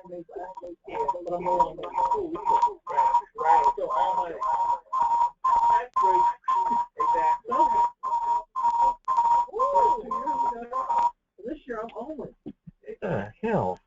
Yeah, but I'm more on the cool. Right. So I'm like, that's great. Exactly. Woo! This year I'm only. What the hell?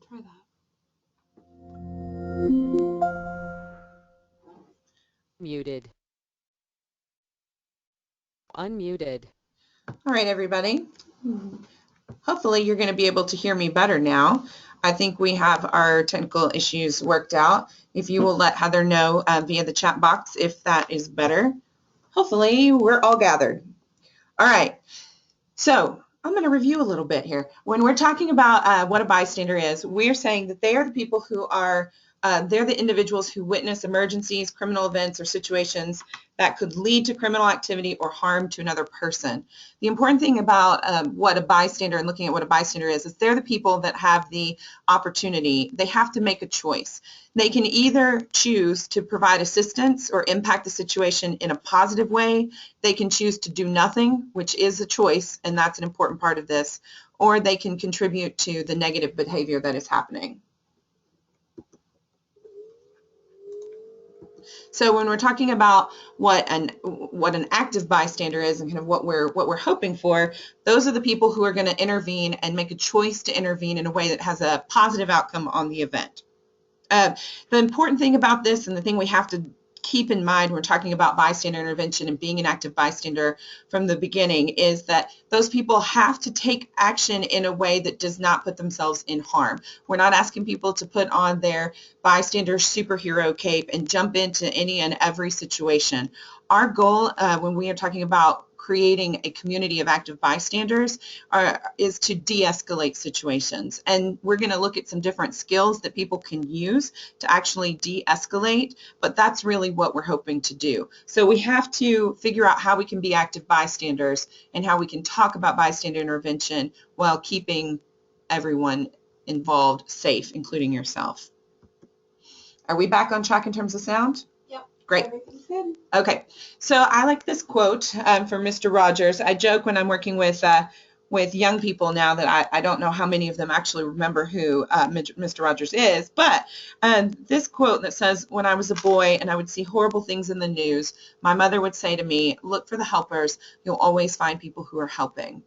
Try that. Muted. Unmuted. All right, everybody. Hopefully you're going to be able to hear me better now. I think we have our technical issues worked out. If you will let Heather know via the chat box if that is better. Hopefully we're all gathered. All right. So I'm going to review a little bit here. When we're talking about what a bystander is, we're saying that they are the people who are, they're the individuals who witness emergencies, criminal events, or situations that could lead to criminal activity or harm to another person. The important thing about what a bystander and looking at what a bystander is they're the people that have the opportunity. They have to make a choice. They can either choose to provide assistance or impact the situation in a positive way. They can choose to do nothing, which is a choice, and that's an important part of this, or they can contribute to the negative behavior that is happening. So when we're talking about what an active bystander is and kind of what we're hoping for, those are the people who are going to intervene and make a choice to intervene in a way that has a positive outcome on the event. The important thing about this, and the thing we have to keep in mind when we're talking about bystander intervention and being an active bystander from the beginning, is that those people have to take action in a way that does not put themselves in harm. We're not asking people to put on their bystander superhero cape and jump into any and every situation. Our goal when we are talking about creating a community of active bystanders is to de-escalate situations. And we're going to look at some different skills that people can use to actually de-escalate, but that's really what we're hoping to do. So we have to figure out how we can be active bystanders and how we can talk about bystander intervention while keeping everyone involved safe, including yourself. Are we back on track in terms of sound? Yep. Great. Everything's good. Okay, so I like this quote from Mr. Rogers. I joke when I'm working with young people now that I don't know how many of them actually remember who Mr. Rogers is, but this quote that says, "When I was a boy and I would see horrible things in the news, my mother would say to me, 'Look for the helpers. You'll always find people who are helping.'"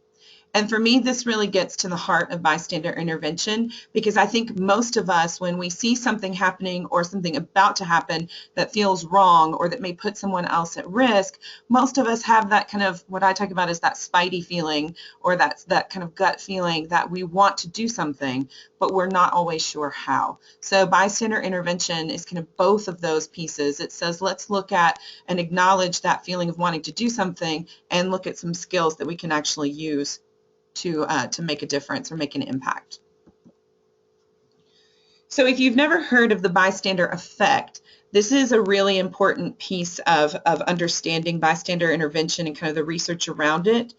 And for me, this really gets to the heart of bystander intervention, because I think most of us, when we see something happening or something about to happen that feels wrong or that may put someone else at risk, most of us have that kind of, what I talk about is that spidey feeling, or that kind of gut feeling that we want to do something, but we're not always sure how. So bystander intervention is kind of both of those pieces. It says, let's look at and acknowledge that feeling of wanting to do something and look at some skills that we can actually use to make a difference or make an impact. So if you've never heard of the bystander effect, This is a really important piece of understanding bystander intervention and kind of the research around it.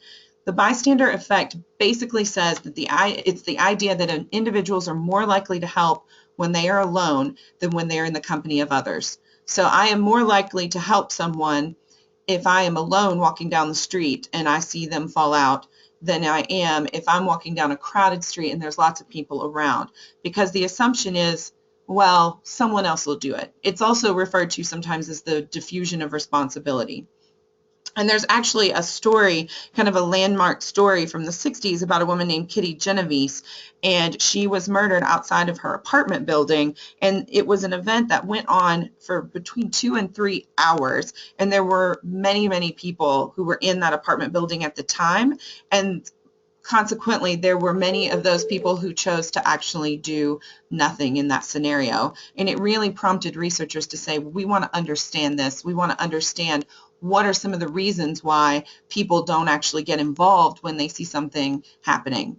The bystander effect basically says that it's the idea that individuals are more likely to help when they are alone than when they are in the company of others. So I am more likely to help someone if I am alone walking down the street and I see them fall out than I am if I'm walking down a crowded street and there's lots of people around, because the assumption is, well, someone else will do it. It's also referred to sometimes as the diffusion of responsibility. And there's actually a story, kind of a landmark story from the 60s about a woman named Kitty Genovese, and she was murdered outside of her apartment building, and it was an event that went on for between 2 and 3 hours, and there were many, many people who were in that apartment building at the time, and consequently, there were many of those people who chose to actually do nothing in that scenario. And it really prompted researchers to say, we want to understand this. We want to understand what are some of the reasons why people don't actually get involved when they see something happening.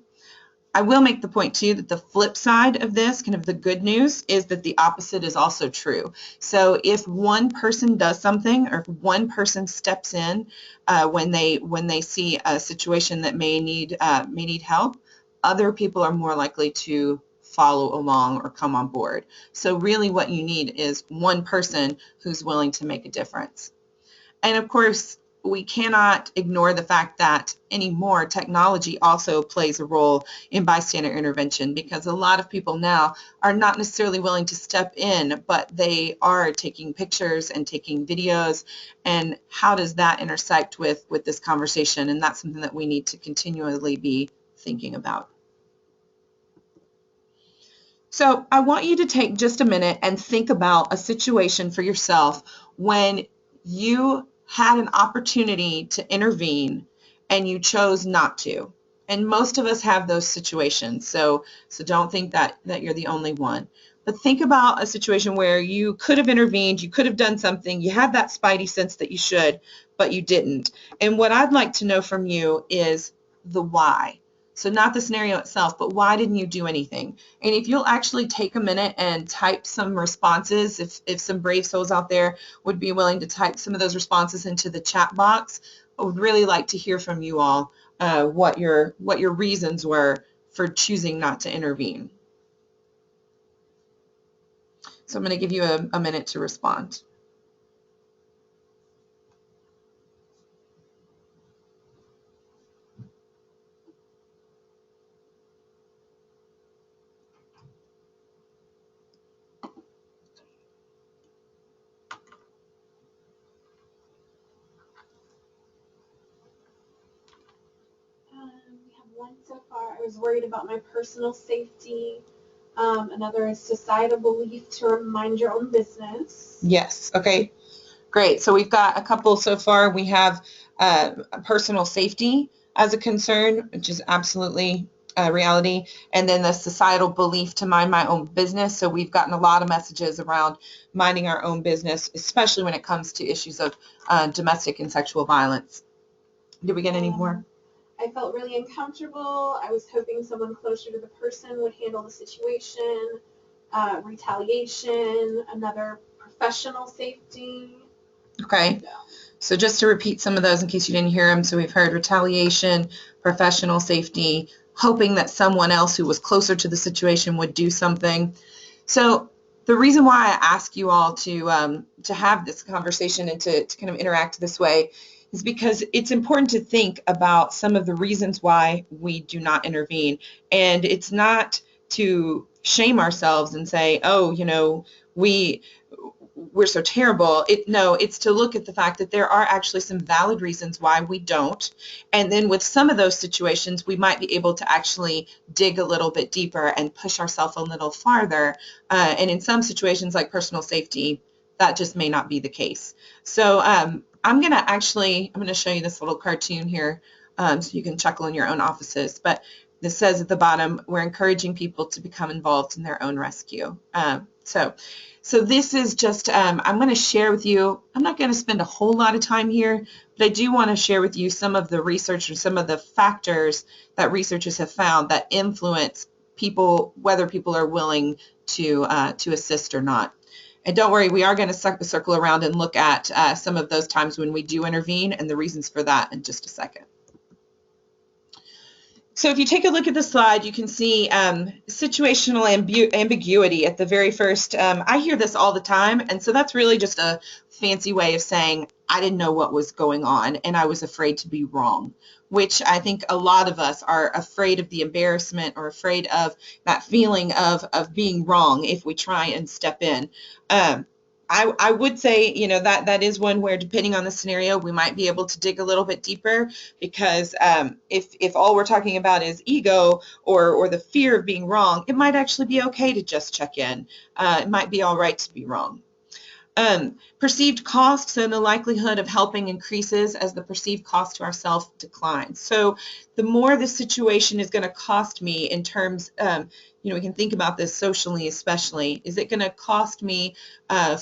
I will make the point too that the flip side of this, kind of the good news, is that the opposite is also true. So if one person does something, or if one person steps in when they see a situation that may need help, other people are more likely to follow along or come on board. So really what you need is one person who's willing to make a difference. And of course, we cannot ignore the fact that anymore technology also plays a role in bystander intervention, because a lot of people now are not necessarily willing to step in, but they are taking pictures and taking videos. And how does that intersect with this conversation? And that's something that we need to continually be thinking about. So I want you to take just a minute and think about a situation for yourself when you had an opportunity to intervene and you chose not to. And most of us have those situations, so don't think that you're the only one. But think about a situation where you could have intervened, you could have done something, you had that spidey sense that you should, but you didn't. And what I'd like to know from you is the why. So not the scenario itself, but why didn't you do anything? And if you'll actually take a minute and type some responses, if some brave souls out there would be willing to type some of those responses into the chat box, I would really like to hear from you all what your reasons were for choosing not to intervene. So I'm going to give you a minute to respond. We have one so far. I was worried about my personal safety. Another is societal belief to mind your own business. Yes. Okay. Great. So we've got a couple so far. We have personal safety as a concern, which is absolutely a reality, and then the societal belief to mind my own business. So we've gotten a lot of messages around minding our own business, especially when it comes to issues of domestic and sexual violence. Did we get any more? I felt really uncomfortable. I was hoping someone closer to the person would handle the situation. Retaliation, another professional safety. Okay. So just to repeat some of those in case you didn't hear them. So we've heard retaliation, professional safety, hoping that someone else who was closer to the situation would do something. So the reason why I ask you all to have this conversation and to kind of interact this way is because it's important to think about some of the reasons why we do not intervene. And it's not to shame ourselves and say, oh, you know, we're so terrible. No, it's to look at the fact that there are actually some valid reasons why we don't. And then with some of those situations, we might be able to actually dig a little bit deeper and push ourselves a little farther. And in some situations like personal safety, that just may not be the case. So I'm going to show you this little cartoon here so you can chuckle in your own offices. But this says at the bottom, we're encouraging people to become involved in their own rescue. So this is just, I'm going to share with you, I'm not going to spend a whole lot of time here, but I do want to share with you some of the research or some of the factors that researchers have found that influence people, whether people are willing to assist or not. And don't worry, we are going to circle around and look at some of those times when we do intervene and the reasons for that in just a second. So if you take a look at the slide, you can see situational ambiguity at the very first. I hear this all the time, and so that's really just a fancy way of saying I didn't know what was going on and I was afraid to be wrong, which I think a lot of us are afraid of the embarrassment or afraid of that feeling of being wrong if we try and step in. I would say, you know, that is one where, depending on the scenario, we might be able to dig a little bit deeper, because if all we're talking about is ego or the fear of being wrong, it might actually be okay to just check in. It might be all right to be wrong. Perceived cost, so the likelihood of helping increases as the perceived cost to ourselves declines. So the more the situation is going to cost me in terms, you know, we can think about this socially especially. Is it going to cost me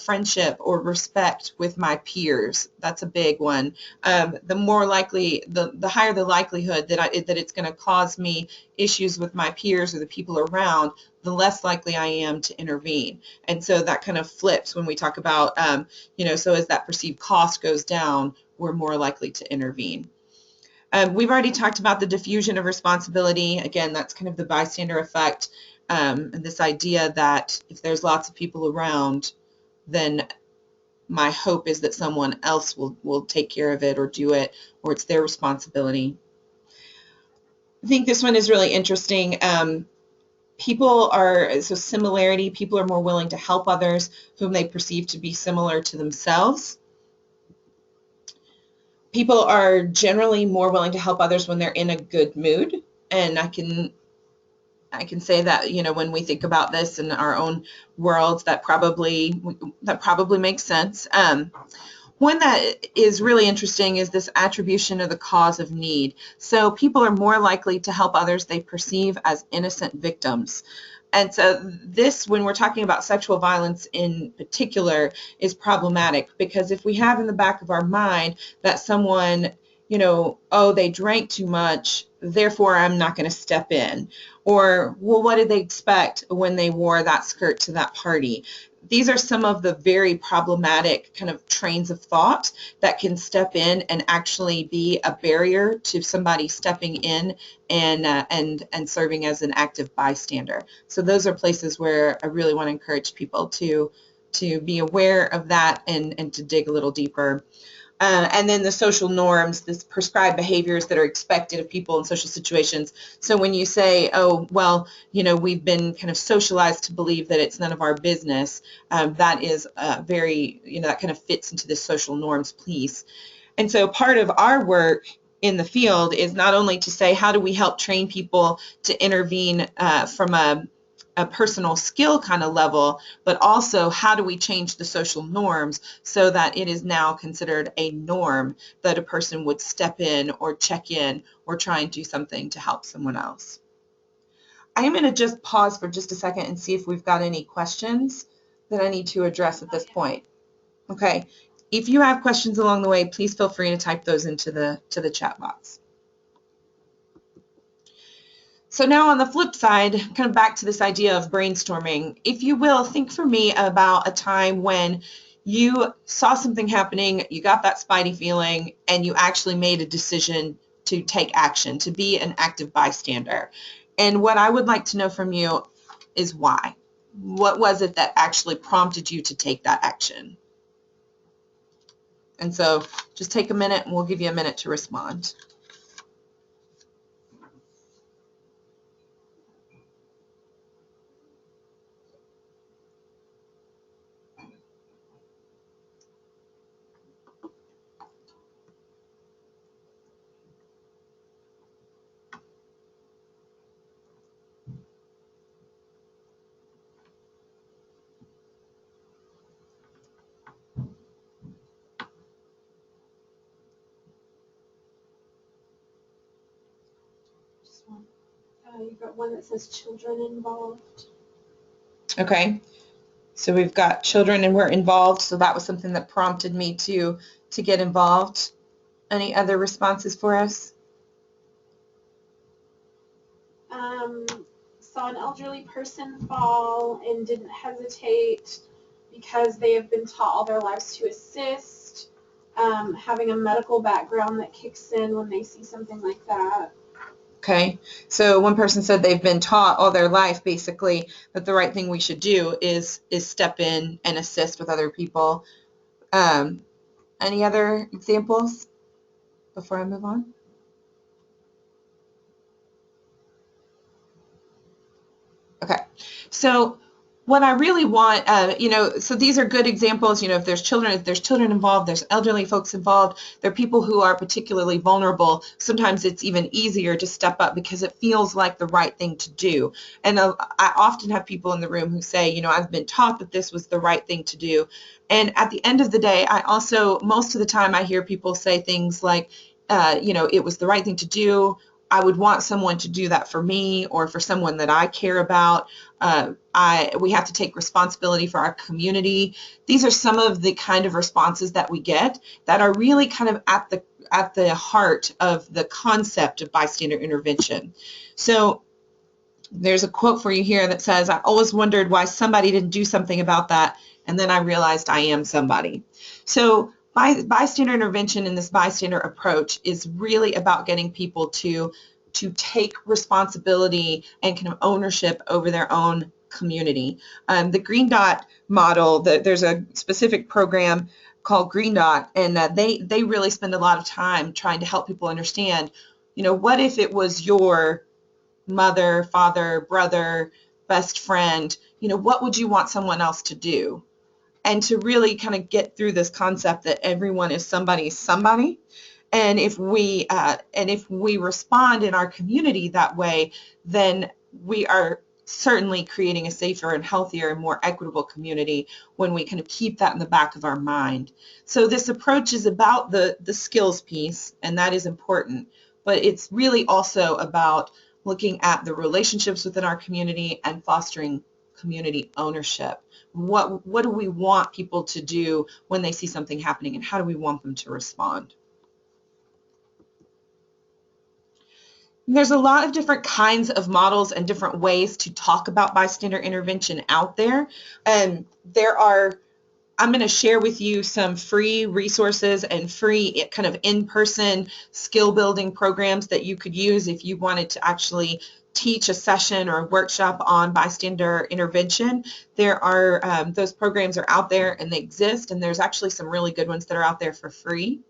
friendship or respect with my peers? That's a big one. The more likely, the higher the likelihood that it's going to cause me issues with my peers or the people around, the less likely I am to intervene. And so that kind of flips when we talk about, you know, so as that perceived cost goes down, we're more likely to intervene. We've already talked about the diffusion of responsibility. Again, that's kind of the bystander effect, and this idea that if there's lots of people around, then my hope is that someone else will take care of it or do it, or it's their responsibility. I think this one is really interesting. Similarity, people are more willing to help others whom they perceive to be similar to themselves. People are generally more willing to help others when they're in a good mood, and I can say that, you know, when we think about this in our own worlds, that probably makes sense. One that is really interesting is this attribution of the cause of need. So people are more likely to help others they perceive as innocent victims. And so this, when we're talking about sexual violence in particular, is problematic, because if we have in the back of our mind that someone, you know, oh, they drank too much, therefore I'm not going to step in, or, well, what did they expect when they wore that skirt to that party? These are some of the very problematic kind of trains of thought that can step in and actually be a barrier to somebody stepping in and serving as an active bystander. So those are places where I really want to encourage people to be aware of that and to dig a little deeper. And then the social norms, this prescribed behaviors that are expected of people in social situations. So when you say, oh, well, you know, we've been kind of socialized to believe that it's none of our business, that is very, you know, that kind of fits into this social norms piece. And so part of our work in the field is not only to say, how do we help train people to intervene from a personal skill kind of level, but also how do we change the social norms so that it is now considered a norm that a person would step in or check in or try and do something to help someone else. I am going to just pause for just a second and see if we've got any questions that I need to address at this point. Okay, if you have questions along the way, please feel free to type those into the chat box. So now on the flip side, kind of back to this idea of brainstorming, if you will, think for me about a time when you saw something happening, you got that spidey feeling, and you actually made a decision to take action, to be an active bystander. And what I would like to know from you is why. What was it that actually prompted you to take that action? And so just take a minute and we'll give you a minute to respond. You've got one that says children involved. Okay, so we've got children and we're involved, so that was something that prompted me to get involved. Any other responses for us? Saw an elderly person fall and didn't hesitate because they have been taught all their lives to assist, having a medical background that kicks in when they see something like that. Okay, so one person said they've been taught all their life basically that the right thing we should do is step in and assist with other people. Any other examples before I move on? Okay, so what I really want, so these are good examples. If there's children involved, there's elderly folks involved, there are people who are particularly vulnerable. Sometimes it's even easier to step up because it feels like the right thing to do. And I often have people in the room who say, I've been taught that this was the right thing to do. And at the end of the day, I also, most of the time I hear people say things like, it was the right thing to do. I would want someone to do that for me or for someone that I care about. We have to take responsibility for our community. These are some of the kind of responses that we get that are really kind of at the heart of the concept of bystander intervention. So there's a quote for you here that says, "I always wondered why somebody didn't do something about that, and then I realized I am somebody." So bystander intervention and this bystander approach is really about getting people to take responsibility and kind of ownership over their own community. The Green Dot model, there's a specific program called Green Dot, and they really spend a lot of time trying to help people understand, what if it was your mother, father, brother, best friend, what would you want someone else to do? And to really kind of get through this concept that everyone is somebody's somebody. And if we respond in our community that way, then we are certainly creating a safer and healthier and more equitable community when we kind of keep that in the back of our mind. So this approach is about the skills piece, and that is important, but it's really also about looking at the relationships within our community and fostering community ownership. What do we want people to do when they see something happening, and how do we want them to respond? There's a lot of different kinds of models and different ways to talk about bystander intervention out there. I'm going to share with you some free resources and free kind of in-person skill building programs that you could use if you wanted to actually teach a session or a workshop on bystander intervention. There are those programs are out there and they exist, and there's actually some really good ones that are out there for free.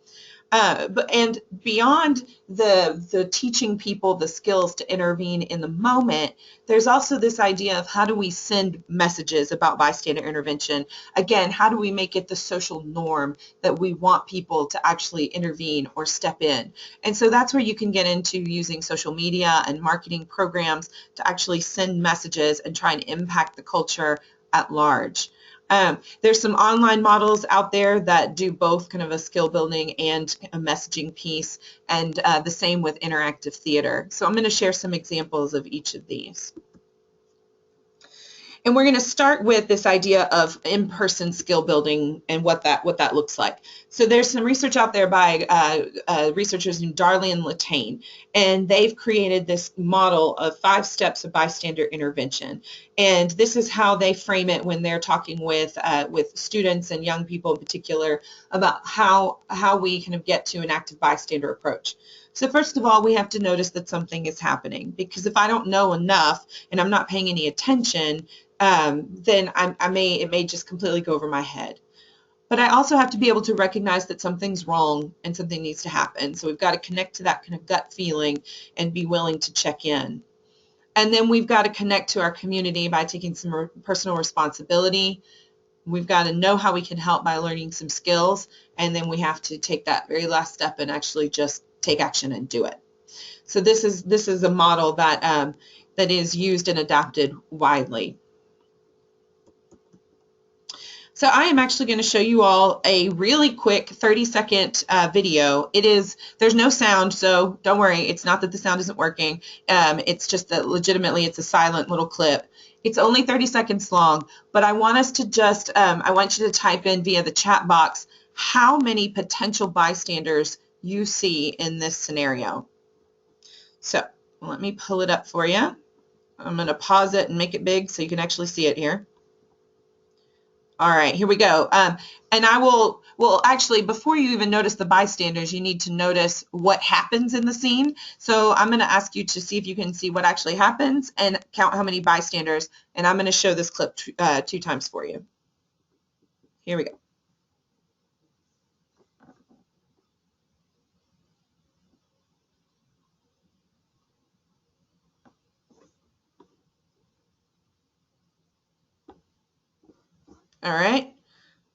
And beyond the teaching people the skills to intervene in the moment, there's also this idea of how do we send messages about bystander intervention? Again, how do we make it the social norm that we want people to actually intervene or step in? And so that's where you can get into using social media and marketing programs to actually send messages and try and impact the culture at large. There's some online models out there that do both kind of a skill building and a messaging piece, and the same with interactive theater. So I'm going to share some examples of each of these. And we're going to start with this idea of in-person skill building and what that looks like. So there's some research out there by researchers named Darley and Latane, and they've created this model of 5 steps of bystander intervention. And this is how they frame it when they're talking with students and young people in particular about how we kind of get to an active bystander approach. So first of all, we have to notice that something is happening, because if I don't know enough and I'm not paying any attention, then it may just completely go over my head. But I also have to be able to recognize that something's wrong and something needs to happen. So we've got to connect to that kind of gut feeling and be willing to check in. And then we've got to connect to our community by taking some personal responsibility. We've got to know how we can help by learning some skills, and then we have to take that very last step and actually just take action and do it. So this is a model that is used and adapted widely. So I am actually going to show you all a really quick 30-second video. There's no sound, so don't worry. It's not that the sound isn't working. It's just that legitimately it's a silent little clip. It's only 30 seconds long, but I want us to just, I want you to type in via the chat box how many potential bystanders you see in this scenario. So let me pull it up for you. I'm going to pause it and make it big so you can actually see it here. All right, here we go. And I will, well, actually, before you even notice the bystanders, you need to notice what happens in the scene. So I'm going to ask you to see if you can see what actually happens and count how many bystanders. And I'm going to show this clip 2 times for you. Here we go. All right,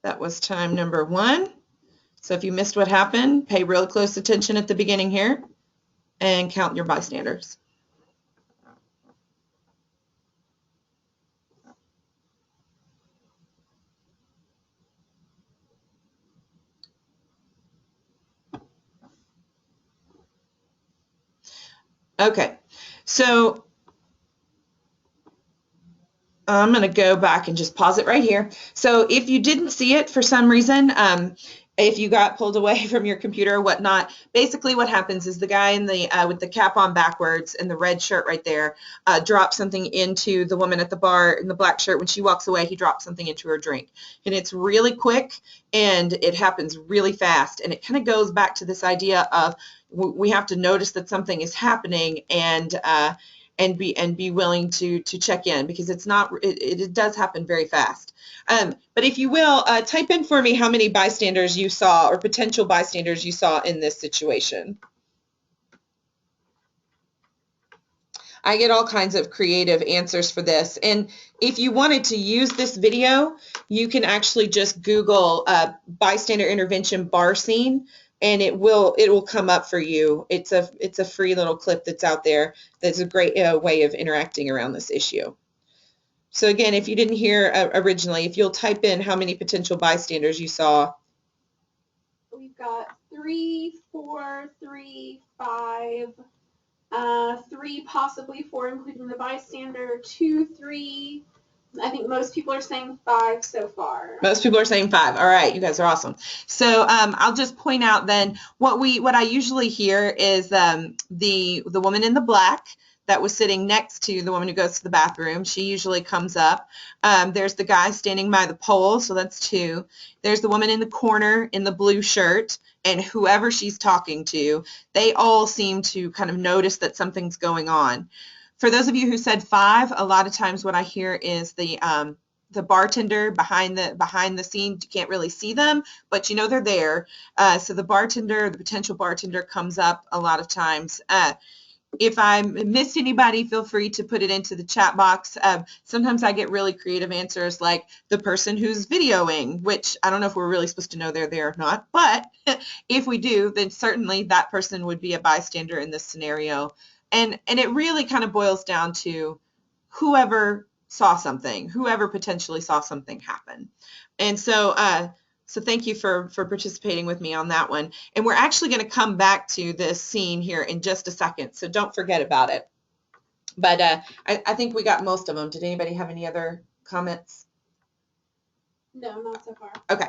that was time number 1. So if you missed what happened, pay real close attention at the beginning here and count your bystanders. Okay, so I'm going to go back and just pause it right here. So if you didn't see it for some reason, if you got pulled away from your computer or whatnot, basically what happens is the guy in the with the cap on backwards and the red shirt right there drops something into the woman at the bar in the black shirt. When she walks away, he drops something into her drink. And it's really quick and it happens really fast. And it kind of goes back to this idea of we have to notice that something is happening and be willing to check in, because it's not, it does happen very fast. But if you will, type in for me how many bystanders you saw or potential bystanders you saw in this situation. I get all kinds of creative answers for this. And if you wanted to use this video, you can actually just Google Bystander Intervention bar scene, and it will come up for you. It's a free little clip that's out there that's a great way of interacting around this issue. So again, if you didn't hear originally, if you'll type in how many potential bystanders you saw. We've got 3, 4, 3, 5, 3, possibly 4, including the bystander, 2, 3. I think most people are saying 5 so far. Most people are saying 5. All right, you guys are awesome. So I'll just point out then what I usually hear is the woman in the black that was sitting next to the woman who goes to the bathroom. She usually comes up. There's the guy standing by the pole, so that's 2. There's the woman in the corner in the blue shirt, and whoever she's talking to, they all seem to kind of notice that something's going on. For those of you who said 5, a lot of times what I hear is the bartender behind the scene. You can't really see them, but you know they're there. So the potential bartender comes up a lot of times. If I missed anybody, feel free to put it into the chat box. Sometimes I get really creative answers like the person who's videoing, which I don't know if we're really supposed to know they're there or not, but if we do, then certainly that person would be a bystander in this scenario. And it really kind of boils down to whoever saw something, whoever potentially saw something happen. And so so thank you for participating with me on that one. And we're actually going to come back to this scene here in just a second, so don't forget about it. But I think we got most of them. Did anybody have any other comments? No, not so far. Okay.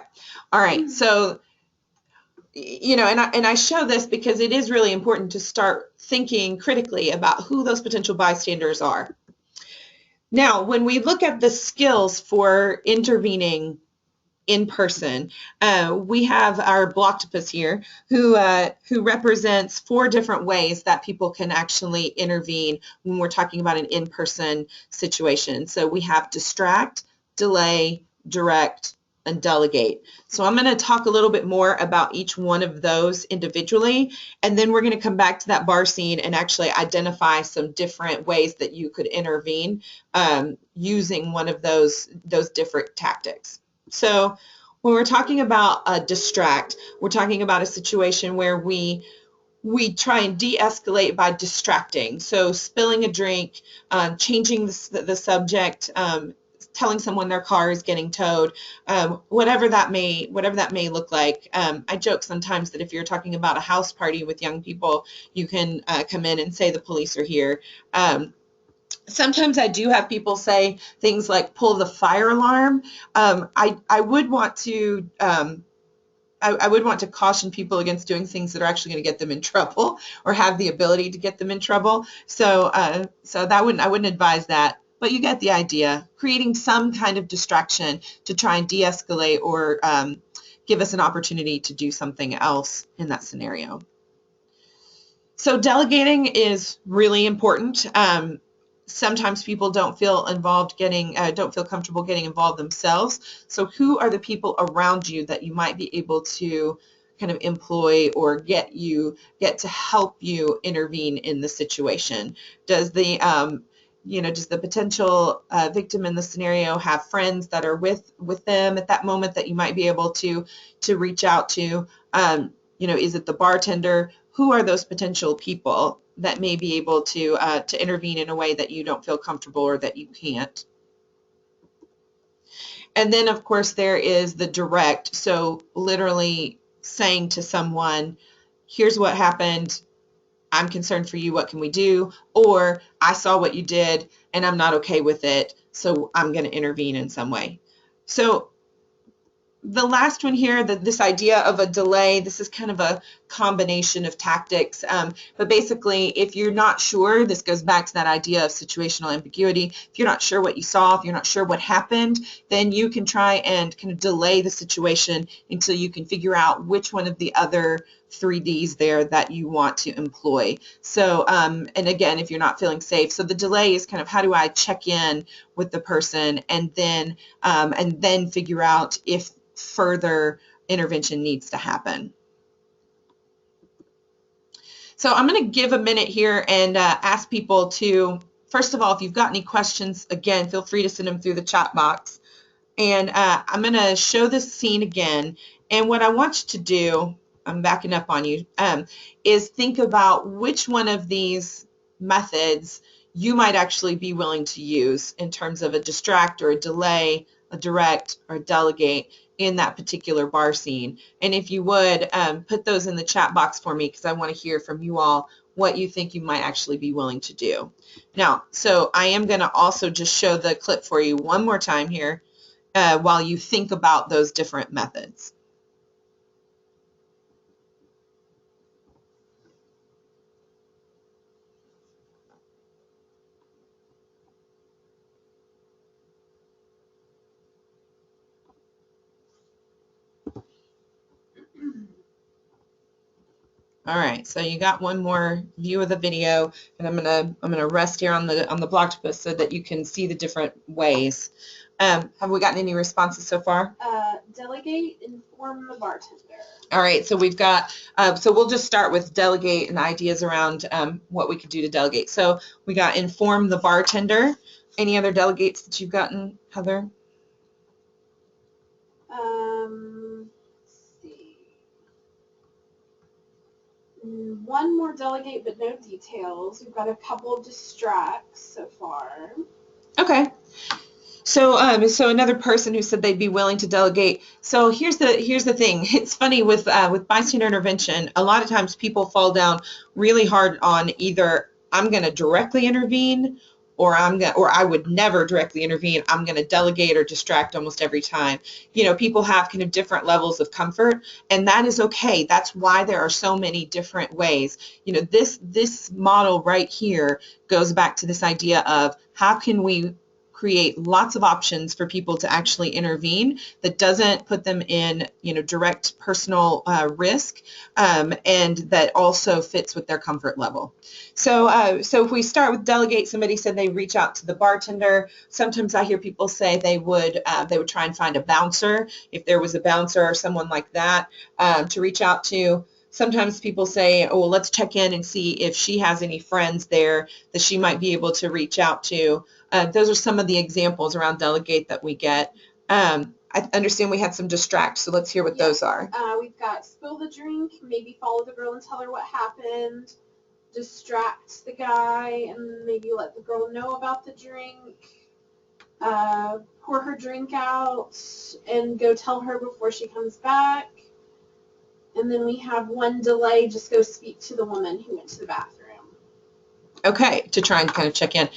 All right. So, you know, and I show this because it is really important to start thinking critically about who those potential bystanders are. Now, when we look at the skills for intervening in person, we have our blocktopus here who represents 4 different ways that people can actually intervene when we're talking about an in-person situation. So we have distract, delay, direct, and delegate. So I'm going to talk a little bit more about each one of those individually, and then we're going to come back to that bar scene and actually identify some different ways that you could intervene using one of those different tactics. So when we're talking about a distract, we're talking about a situation where we try and de-escalate by distracting. So spilling a drink, changing the subject, telling someone their car is getting towed, whatever that may look like. I joke sometimes that if you're talking about a house party with young people, you can come in and say the police are here. Sometimes I do have people say things like pull the fire alarm. I would want to caution people against doing things that are actually going to get them in trouble or have the ability to get them in trouble. So I wouldn't advise that. but you get the idea. Creating some kind of distraction to try and de-escalate or give us an opportunity to do something else in that scenario. So delegating is really important. Sometimes people don't feel comfortable getting involved themselves. So who are the people around you that you might be able to kind of employ or get to help you intervene in the situation? Does the does the potential victim in the scenario have friends that are with them at that moment that you might be able to reach out to? Is it the bartender? Who are those potential people that may be able to intervene in a way that you don't feel comfortable or that you can't? And then, of course, there is the direct. So literally saying to someone, here's what happened. I'm concerned for you. What can we do? Or I saw what you did and I'm not okay with it, so I'm going to intervene in some way. So the last one here, this idea of a delay, this is kind of a combination of tactics. But basically, if you're not sure, this goes back to that idea of situational ambiguity. If you're not sure what you saw, if you're not sure what happened, then you can try and kind of delay the situation until you can figure out which one of the other 3Ds there that you want to employ. So, and again, if you're not feeling safe, so the delay is kind of how do I check in with the person and then figure out if further intervention needs to happen. So I'm going to give a minute here and ask people to, first of all, if you've got any questions, again, feel free to send them through the chat box. And I'm going to show this scene again. And what I want you to do, I'm backing up on you, is think about which one of these methods you might actually be willing to use in terms of a distract or a delay, a direct or a delegate in that particular bar scene. And if you would, put those in the chat box for me because I want to hear from you all what you think you might actually be willing to do. Now, so I am going to also just show the clip for you one more time here while you think about those different methods. All right, so you got one more view of the video, and I'm gonna rest here on the Blogtopus so that you can see the different ways. Have we gotten any responses so far? Delegate, inform the bartender. All right, so we've got, so we'll just start with delegate and ideas around what we could do to delegate. So we got inform the bartender. Any other delegates that you've gotten, Heather? Let's see. One more delegate, but no details. We've got a couple of distracts so far. Okay. So, so another person who said they'd be willing to delegate. So here's the thing. It's funny with bystander intervention. A lot of times people fall down really hard on either I'm going to directly intervene, or I would never directly intervene. I'm going to delegate or distract almost every time. You know, people have kind of different levels of comfort, and that is okay. That's why there are so many different ways. You know, this model right here goes back to this idea of how can we create lots of options for people to actually intervene that doesn't put them in, you know, direct personal risk, and that also fits with their comfort level. So, so if we start with delegate, somebody said they reach out to the bartender. Sometimes I hear people say they would try and find a bouncer if there was a bouncer or someone like that to reach out to. Sometimes people say, oh, well, let's check in and see if she has any friends there that she might be able to reach out to. Those are some of the examples around delegate that we get. I understand we had some distract, so let's hear what those are. We've got spill the drink, maybe follow the girl and tell her what happened, distract the guy and maybe let the girl know about the drink, pour her drink out and go tell her before she comes back. And then we have one delay, just go speak to the woman who went to the bathroom. Okay, to try and kind of check in.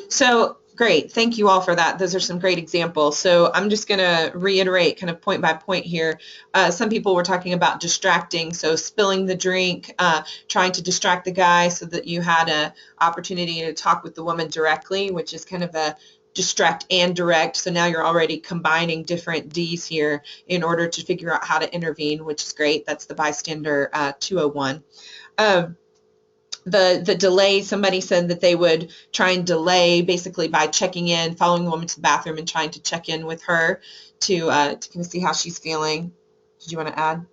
So great, thank you all for that. Those are some great examples. So I'm just going to reiterate kind of point by point here. Some people were talking about distracting, so spilling the drink, trying to distract the guy so that you had an opportunity to talk with the woman directly, which is kind of a distract and direct. So now you're already combining different Ds here in order to figure out how to intervene, which is great. That's the Bystander 201. The delay, somebody said that they would try and delay basically by checking in, following the woman to the bathroom and trying to check in with her to kind of see how she's feeling. Did you want to add?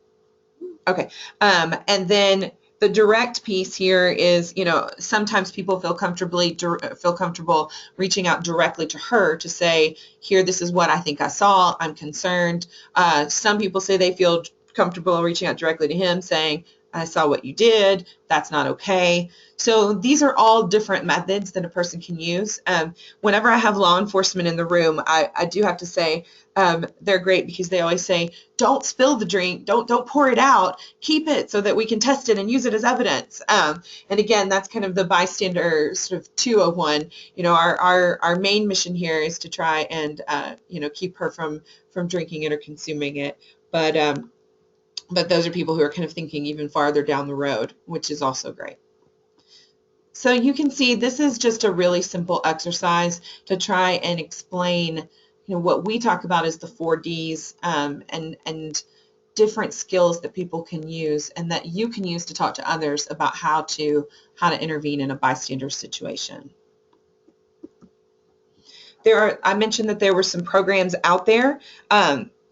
Okay. And then the direct piece here is, sometimes people feel comfortable reaching out directly to her to say, here, this is what I think I saw. I'm concerned. Some people say they feel comfortable reaching out directly to him saying, I saw what you did. That's not okay. So these are all different methods that a person can use. Whenever I have law enforcement in the room, I do have to say they're great because they always say, don't spill the drink, don't pour it out, keep it so that we can test it and use it as evidence. And again, that's kind of the bystander sort of 201. Our main mission here is to try and keep her from drinking it or consuming it. But those are people who are kind of thinking even farther down the road, which is also great. So you can see this is just a really simple exercise to try and explain, what we talk about as the 4 Ds and different skills that people can use and that you can use to talk to others about how to intervene in a bystander situation. I mentioned that there were some programs out there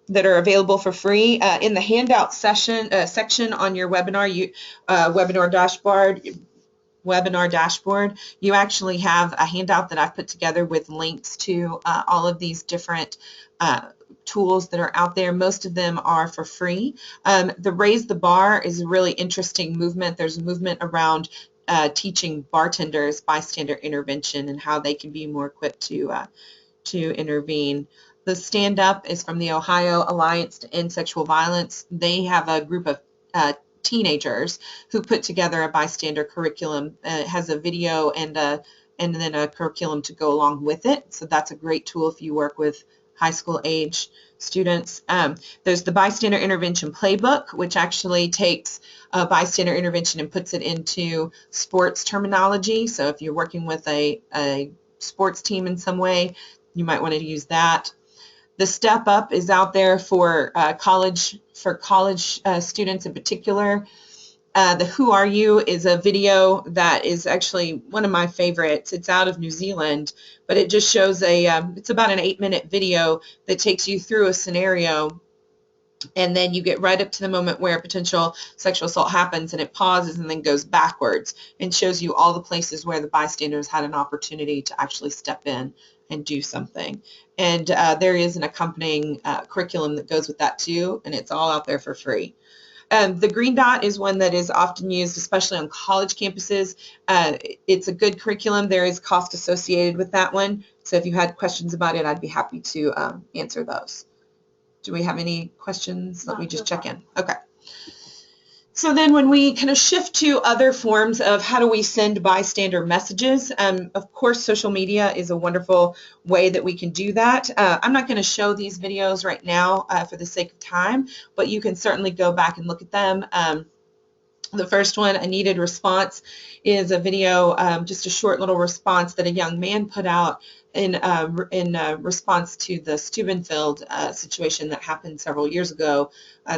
that are available for free. In the handout section on your webinar, webinar dashboard, you actually have a handout that I've put together with links to all of these different tools that are out there. Most of them are for free. The Raise the Bar is a really interesting movement. There's a movement around teaching bartenders bystander intervention and how they can be more equipped to intervene. The Stand Up is from the Ohio Alliance to End Sexual Violence. They have a group of teenagers who put together a bystander curriculum. It has a video and then a curriculum to go along with it. So that's a great tool if you work with high school age students. There's the Bystander Intervention Playbook, which actually takes bystander intervention and puts it into sports terminology. So if you're working with a sports team in some way, you might want to use that. The Step Up is out there for college students in particular. The Who Are You is a video that is actually one of my favorites. It's out of New Zealand, but it just shows it's about an 8-minute video that takes you through a scenario, and then you get right up to the moment where a potential sexual assault happens, and it pauses and then goes backwards and shows you all the places where the bystanders had an opportunity to actually step in and do something. And there is an accompanying curriculum that goes with that too, and it's all out there for free. The Green Dot is one that is often used, especially on college campuses. It's a good curriculum. There is cost associated with that one. So if you had questions about it, I'd be happy to answer those. Do we have any questions? Let me just check in. Okay. So then when we kind of shift to other forms of how do we send bystander messages, of course, social media is a wonderful way that we can do that. I'm not going to show these videos right now for the sake of time, but you can certainly go back and look at them. The first one, A Needed Response, is a video, just a short little response that a young man put out in response to the Steubenville situation that happened several years ago.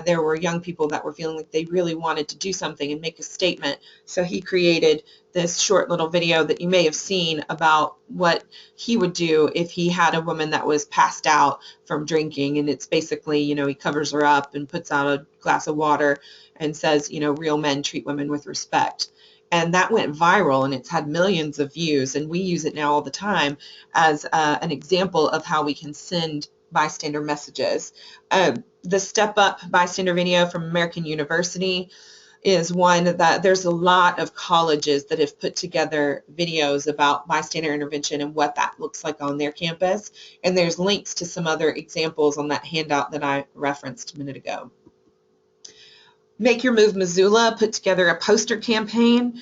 There were young people that were feeling like they really wanted to do something and make a statement. So he created this short little video that you may have seen about what he would do if he had a woman that was passed out from drinking. And it's basically, he covers her up and puts out a glass of water and says, real men treat women with respect. And that went viral, and it's had millions of views, and we use it now all the time as an example of how we can send bystander messages. The Step Up bystander video from American University is one that there's a lot of colleges that have put together videos about bystander intervention and what that looks like on their campus. And there's links to some other examples on that handout that I referenced a minute ago. Make Your Move Missoula put together a poster campaign.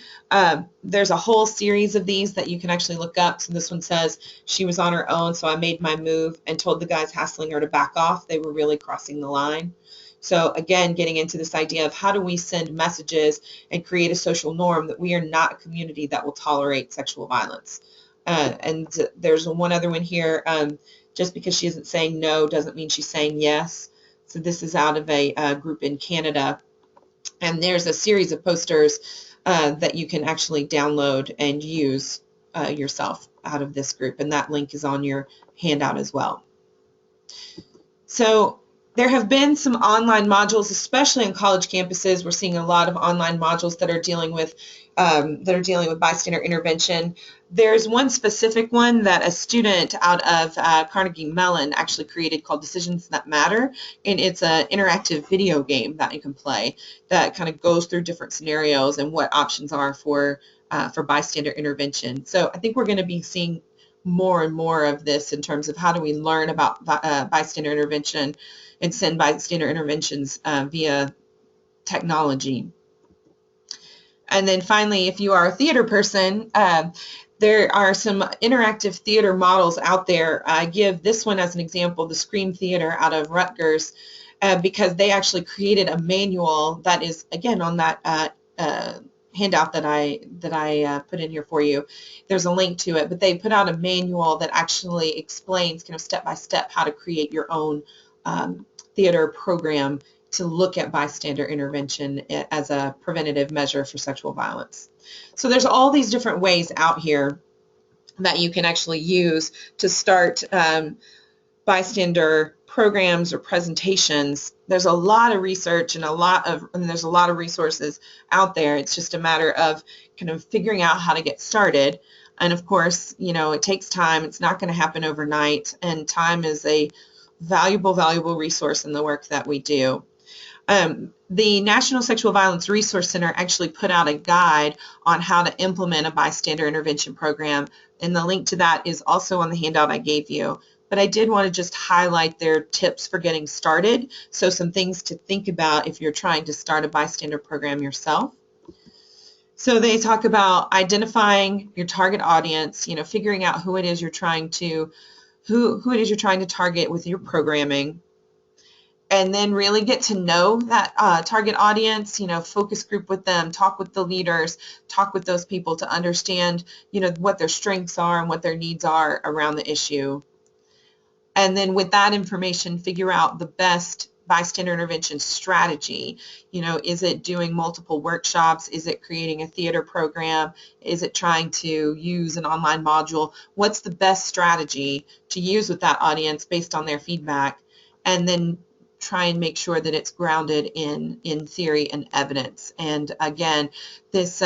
There's a whole series of these that you can actually look up. So this one says, she was on her own, so I made my move and told the guys hassling her to back off. They were really crossing the line. So again, getting into this idea of how do we send messages and create a social norm that we are not a community that will tolerate sexual violence. And there's one other one here. Just because she isn't saying no doesn't mean she's saying yes. So this is out of a group in Canada. And there's a series of posters that you can actually download and use yourself out of this group. And that link is on your handout as well. So there have been some online modules, especially on college campuses. We're seeing a lot of online modules that are dealing with bystander intervention. There's one specific one that a student out of Carnegie Mellon actually created called Decisions That Matter, and it's an interactive video game that you can play that kind of goes through different scenarios and what options are for bystander intervention. So I think we're going to be seeing more and more of this in terms of how do we learn about bystander intervention and send bystander interventions via technology. And then finally, if you are a theater person, there are some interactive theater models out there. I give this one as an example, the Scream Theater out of Rutgers, because they actually created a manual that is, again, on that handout that I put in here for you. There's a link to it, but they put out a manual that actually explains kind of step by step how to create your own theater program to look at bystander intervention as a preventative measure for sexual violence. So there's all these different ways out here that you can actually use to start bystander programs or presentations. There's a lot of research and there's a lot of resources out there. It's just a matter of kind of figuring out how to get started. And of course, you know, it takes time. It's not going to happen overnight, and time is a valuable resource in the work that we do. The National Sexual Violence Resource Center actually put out a guide on how to implement a bystander intervention program, and the link to that is also on the handout I gave you. But I did want to just highlight their tips for getting started, so some things to think about if you're trying to start a bystander program yourself. So they talk about identifying your target audience, you know, figuring out who it is you're trying to target with your programming. And then really get to know that target audience, you know, focus group with them, talk with the leaders, talk with those people to understand, you know, what their strengths are and what their needs are around the issue. And then with that information, figure out the best bystander intervention strategy. You know, is it doing multiple workshops? Is it creating a theater program? Is it trying to use an online module? What's the best strategy to use with that audience based on their feedback? And then try and make sure that it's grounded in theory and evidence. And again, this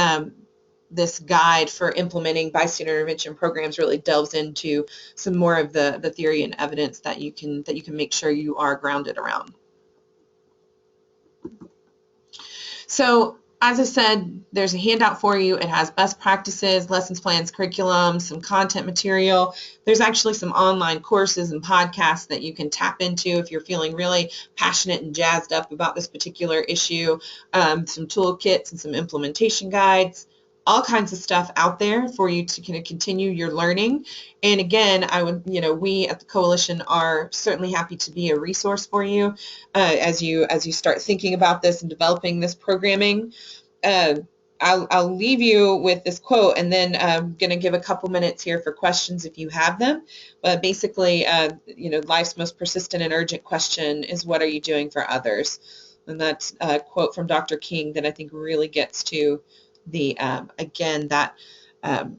guide for implementing bystander intervention programs really delves into some more of the theory and evidence that you can make sure you are grounded around. So as I said, there's a handout for you. It has best practices, lessons plans, curriculum, some content material. There's actually some online courses and podcasts that you can tap into if you're feeling really passionate and jazzed up about this particular issue. Some toolkits and some implementation guides. All kinds of stuff out there for you to kind of continue your learning. And again, we at the Coalition are certainly happy to be a resource for you as you start thinking about this and developing this programming. I'll leave you with this quote, and then I'm going to give a couple minutes here for questions if you have them. But basically, life's most persistent and urgent question is, what are you doing for others? And that's a quote from Dr. King that I think really gets to the kind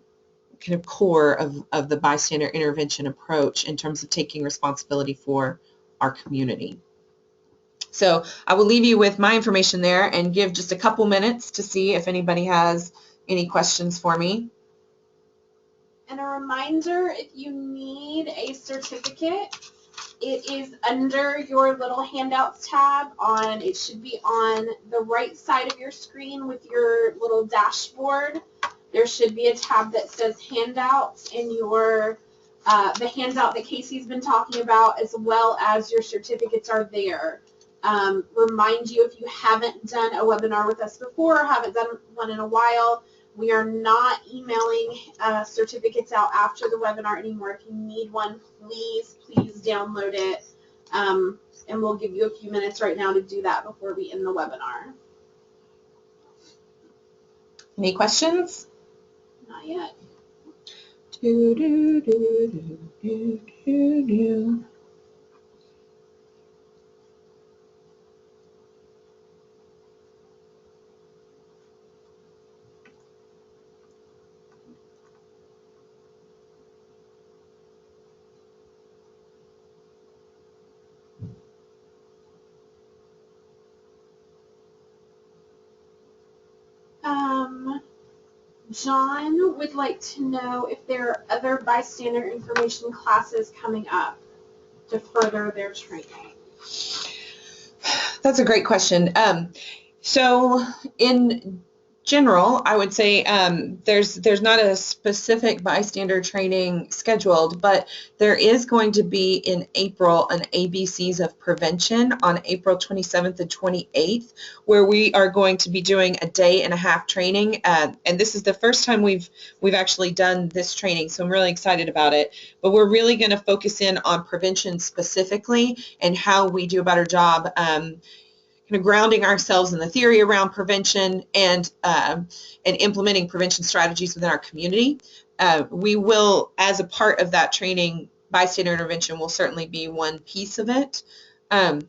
of core of the bystander intervention approach in terms of taking responsibility for our community. So I will leave you with my information there and give just a couple minutes to see if anybody has any questions for me. And a reminder, if you need a certificate, it is under your little handouts tab it should be on the right side of your screen with your little dashboard. There should be a tab that says handouts, and the handout that Casey's been talking about, as well as your certificates, are there. Remind you, if you haven't done a webinar with us before or haven't done one in a while, we are not emailing certificates out after the webinar anymore. If you need one, please download it, and we'll give you a few minutes right now to do that before we end the webinar. Any questions? Not yet. Do, do, do, do, do, do, do. John would like to know if there are other bystander information classes coming up to further their training. That's a great question. So in general, I would say there's not a specific bystander training scheduled, but there is going to be in April an ABCs of Prevention on April 27th and 28th, where we are going to be doing a day and a half training. And this is the first time we've actually done this training, so I'm really excited about it. But we're really going to focus in on prevention specifically and how we do a better job kind of grounding ourselves in the theory around prevention and implementing prevention strategies within our community. We will, as a part of that training, bystander intervention will certainly be one piece of it. Are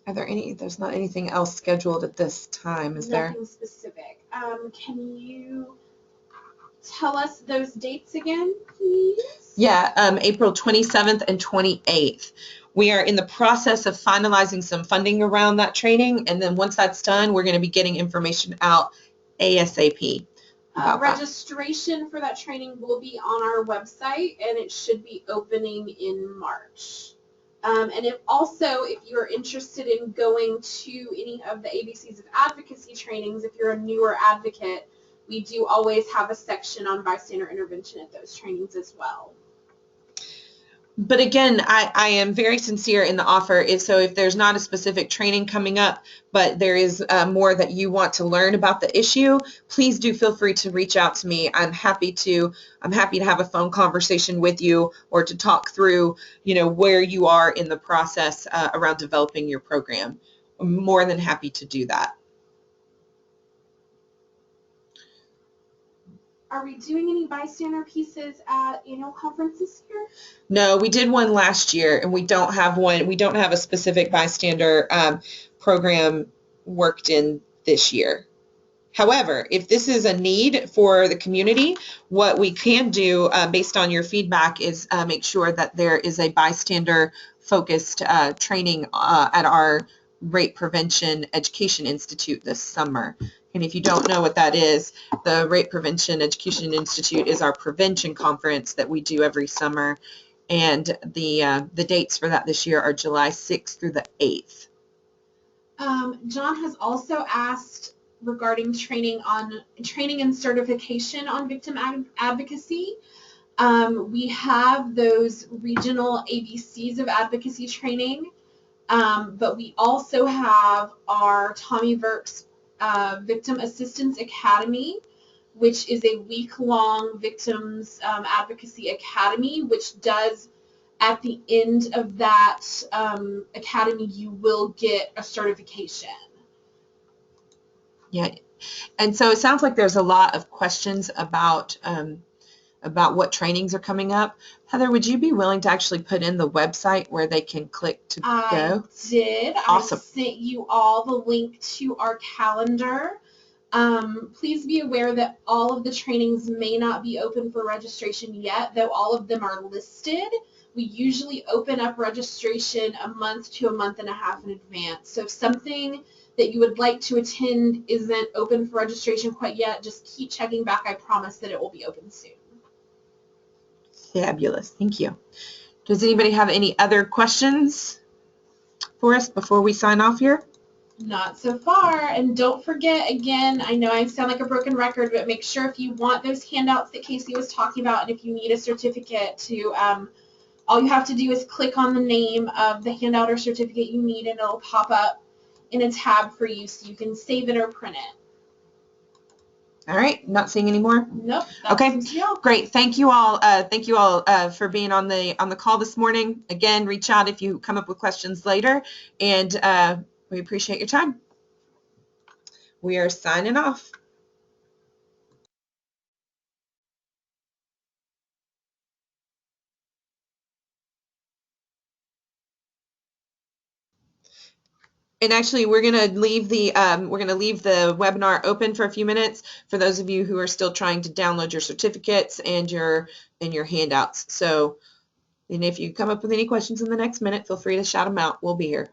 there any? There's not anything else scheduled at this time, is there? Nothing specific. Can you tell us those dates again, please? Yeah, April 27th and 28th. We are in the process of finalizing some funding around that training, and then once that's done, we're going to be getting information out ASAP. Registration for that training will be on our website, and it should be opening in March. And if you're interested in going to any of the ABCs of Advocacy trainings, if you're a newer advocate, we do always have a section on bystander intervention at those trainings as well. But again, I am very sincere in the offer. If there's not a specific training coming up, but there is more that you want to learn about the issue, please do feel free to reach out to me. I'm happy to have a phone conversation with you or to talk through, where you are in the process around developing your program. I'm more than happy to do that. Are we doing any bystander pieces at annual conference this year? No, we did one last year, and we don't have one. We don't have a specific bystander program worked in this year. However, if this is a need for the community, what we can do based on your feedback is make sure that there is a bystander focused training at our Rape Prevention Education Institute this summer. And if you don't know what that is, the Rape Prevention Education Institute is our prevention conference that we do every summer. And the dates for that this year are July 6th through the 8th. John has also asked regarding training and certification on victim advocacy. We have those regional ABCs of advocacy training, but we also have our Tommy Verks Victim Assistance Academy, which is a week-long victims advocacy academy, which does, at the end of that academy, you will get a certification. Yeah, and so it sounds like there's a lot of questions about what trainings are coming up. Heather, would you be willing to actually put in the website where they can click to go? I did. Awesome. I sent you all the link to our calendar. Please be aware that all of the trainings may not be open for registration yet, though all of them are listed. We usually open up registration a month to a month and a half in advance. So if something that you would like to attend isn't open for registration quite yet, just keep checking back. I promise that it will be open soon. Fabulous. Thank you. Does anybody have any other questions for us before we sign off here? Not so far. And don't forget, again, I know I sound like a broken record, but make sure if you want those handouts that Casey was talking about, and if you need a certificate to, all you have to do is click on the name of the handout or certificate you need, and it'll pop up in a tab for you so you can save it or print it. All right, not seeing any more? Nope. Okay, great. Thank you all. Thank you all for being on the call this morning. Again, reach out if you come up with questions later, and we appreciate your time. We are signing off. And actually, we're gonna leave the webinar open for a few minutes for those of you who are still trying to download your certificates and your handouts. So, and if you come up with any questions in the next minute, feel free to shout them out. We'll be here.